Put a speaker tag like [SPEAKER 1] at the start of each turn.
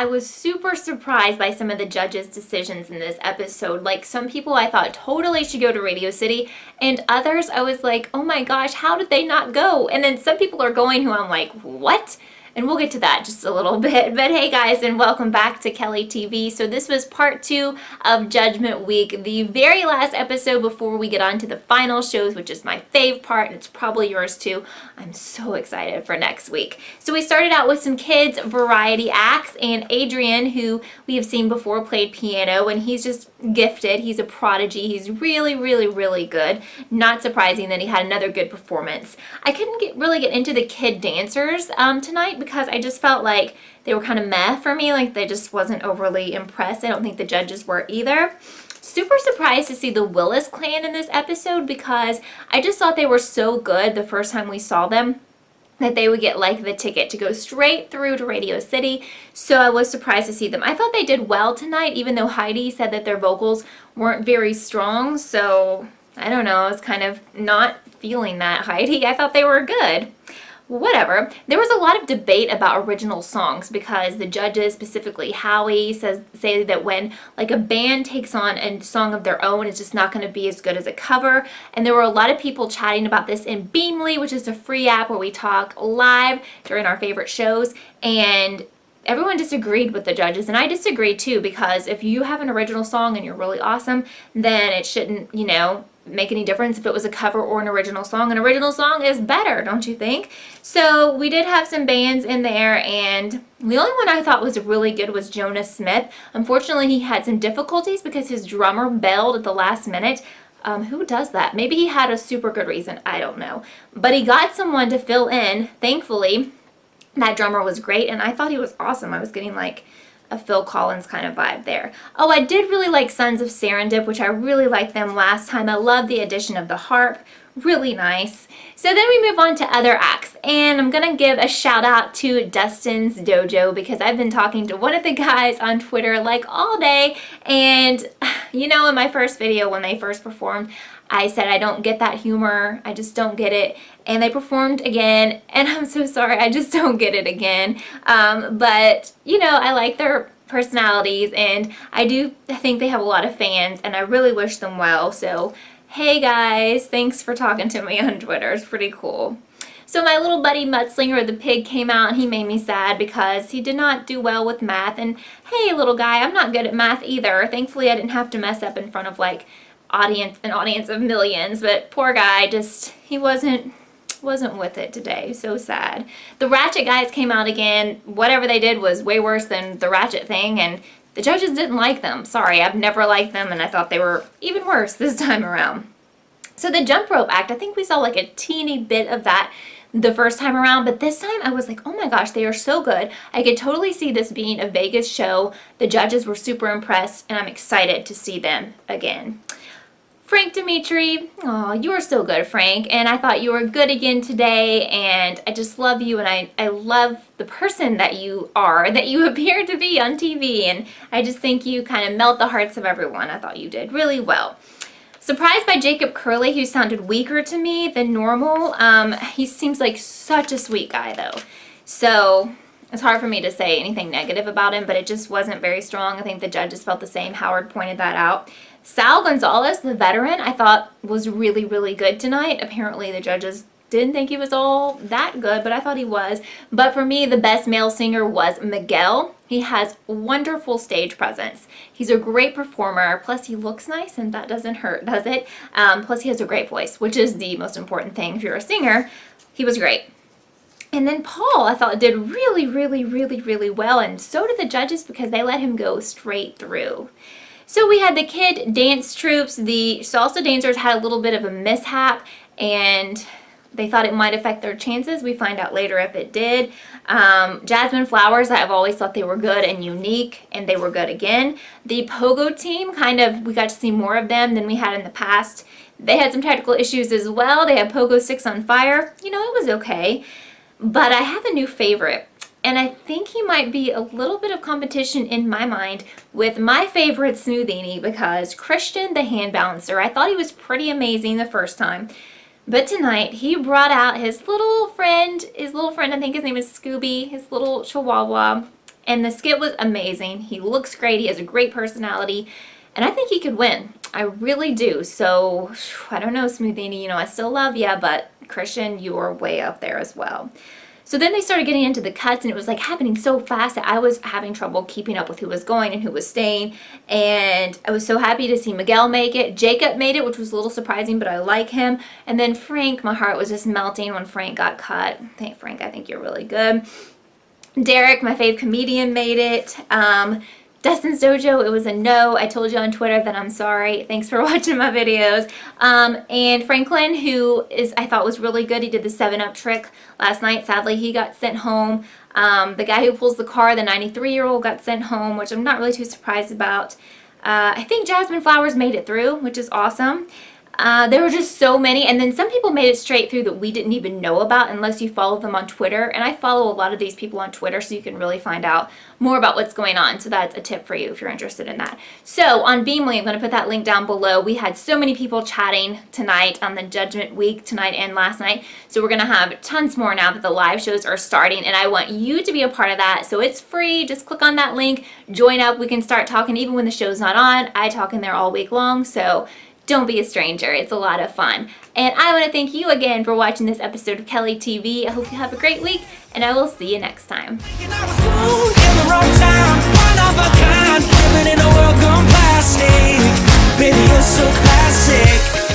[SPEAKER 1] I was super surprised by some of the judges' decisions in this episode. Like, some people I thought totally should go to Radio City, and others I was like, oh my gosh, how did they not go? And then some people are going who I'm like, what? And we'll get to that just a little bit. But hey guys, and welcome back to Kellie TV. So this was part 2 of Judgment Week, the very last episode before we get on to the final shows, which is my fave part, and it's probably yours too. I'm so excited for next week. So we started out with some kids variety acts, and Adrian, who we have seen before, played piano, and he's just gifted. He's a prodigy. He's really, really, really good. Not surprising that he had another good performance. I couldn't really get into the kid dancers tonight, because I just felt like they were kind of meh for me. Like, they just wasn't overly impressed. I don't think the judges were either. Super surprised to see the Willis Clan in this episode, because I just thought they were so good the first time we saw them that they would get like the ticket to go straight through to Radio City. So I was surprised to see them. I thought they did well tonight, even though Heidi said that their vocals weren't very strong. So I don't know, I was kind of not feeling that, Heidi. I thought they were good. Whatever. There was a lot of debate about original songs, because the judges, specifically Howie, say that when like a band takes on a song of their own, it's just not going to be as good as a cover. And there were a lot of people chatting about this in Beamly, which is a free app where we talk live during our favorite shows, and everyone disagreed with the judges, and I disagreed too, because if you have an original song and you're really awesome, then it shouldn't, you know, make any difference if it was a cover or an original song. An original song is better, don't you think? So we did have some bands in there, and the only one I thought was really good was Jonas Smith. Unfortunately, he had some difficulties because his drummer bailed at the last minute. Who does that? Maybe he had a super good reason, I don't know. But he got someone to fill in, thankfully. That drummer was great, and I thought he was awesome. I was getting like a Phil Collins kind of vibe there. Oh, I did really like Sons of Serendip, which I really liked them last time. I love the addition of the harp. Really nice. So then we move on to other acts, and I'm gonna give a shout out to Dustin's Dojo, because I've been talking to one of the guys on Twitter like all day, and you know, in my first video when they first performed, I said I don't get that humor, I just don't get it, and they performed again, and I'm so sorry, I just don't get it again. But you know, I like their personalities, and I do think they have a lot of fans, and I really wish them well. So hey guys, thanks for talking to me on Twitter. It's pretty cool. So my little buddy Mudslinger the pig came out, and he made me sad because he did not do well with math. And hey, little guy, I'm not good at math either. Thankfully, I didn't have to mess up in front of like an audience of millions, but poor guy, just he wasn't with it today. So sad. The Ratchet Guys came out again. Whatever they did was way worse than the Ratchet thing, and the judges didn't like them. Sorry, I've never liked them, and I thought they were even worse this time around. So the jump rope act, I think we saw like a teeny bit of that the first time around, but this time I was like, oh my gosh, they are so good. I could totally see this being a Vegas show. The judges were super impressed, and I'm excited to see them again. Frank Dimitri, oh, you are so good, Frank, and I thought you were good again today, and I just love you, and I love the person that you are, that you appear to be on TV, and I just think you kind of melt the hearts of everyone. I thought you did really well. Surprised by Jacob Curley, who sounded weaker to me than normal. He seems like such a sweet guy, though, so it's hard for me to say anything negative about him, but it just wasn't very strong. I think the judges felt the same. Howard pointed that out. Sal Gonzalez, the veteran, I thought was really, really good tonight. Apparently the judges didn't think he was all that good, but I thought he was. But for me, the best male singer was Miguel. He has wonderful stage presence. He's a great performer, plus he looks nice, and that doesn't hurt, does it? Plus he has a great voice, which is the most important thing if you're a singer. He was great. And then Paul, I thought, did really, really, really, really well, and so did the judges, because they let him go straight through. So we had the kid dance troops. The salsa dancers had a little bit of a mishap, and they thought it might affect their chances. We find out later if it did. Jasmine Flowers, I've always thought they were good and unique, and they were good again. The Pogo team, we got to see more of them than we had in the past. They had some technical issues as well. They had Pogo 6 on fire. You know, it was okay. But I have a new favorite, and I think he might be a little bit of competition in my mind with my favorite Smoothie Knee, because Christian, the hand balancer, I thought he was pretty amazing the first time. But tonight, he brought out his little friend, I think his name is Scooby, his little chihuahua, and the skit was amazing. He looks great. He has a great personality, and I think he could win. I really do. So I don't know, Smoothie Knee, you know, I still love ya, but Christian, you are way up there as well. So then they started getting into the cuts, and it was like happening so fast that I was having trouble keeping up with who was going and who was staying. And I was so happy to see Miguel make it. Jacob made it, which was a little surprising, but I like him. And then Frank, my heart was just melting when Frank got cut. Frank, I think you're really good. Derek, my fave comedian, made it. Dustin's Dojo, it was a no. I told you on Twitter that I'm sorry. Thanks for watching my videos. And Franklin, who I thought was really good. He did the 7-Up trick last night. Sadly, he got sent home. The guy who pulls the car, the 93-year-old, got sent home, which I'm not really too surprised about. I think Jasmine Flowers made it through, which is awesome. There were just so many, and then some people made it straight through that we didn't even know about unless you follow them on Twitter, and I follow a lot of these people on Twitter so you can really find out more about what's going on, so that's a tip for you if you're interested in that. So on Beamly, I'm going to put that link down below. We had so many people chatting tonight on the Judgment Week, tonight and last night, so we're going to have tons more now that the live shows are starting, and I want you to be a part of that, so it's free. Just click on that link, join up, we can start talking even when the show's not on. I talk in there all week long, so don't be a stranger. It's a lot of fun. And I want to thank you again for watching this episode of Kellie TV. I hope you have a great week, and I will see you next time. Baby, you're so classic.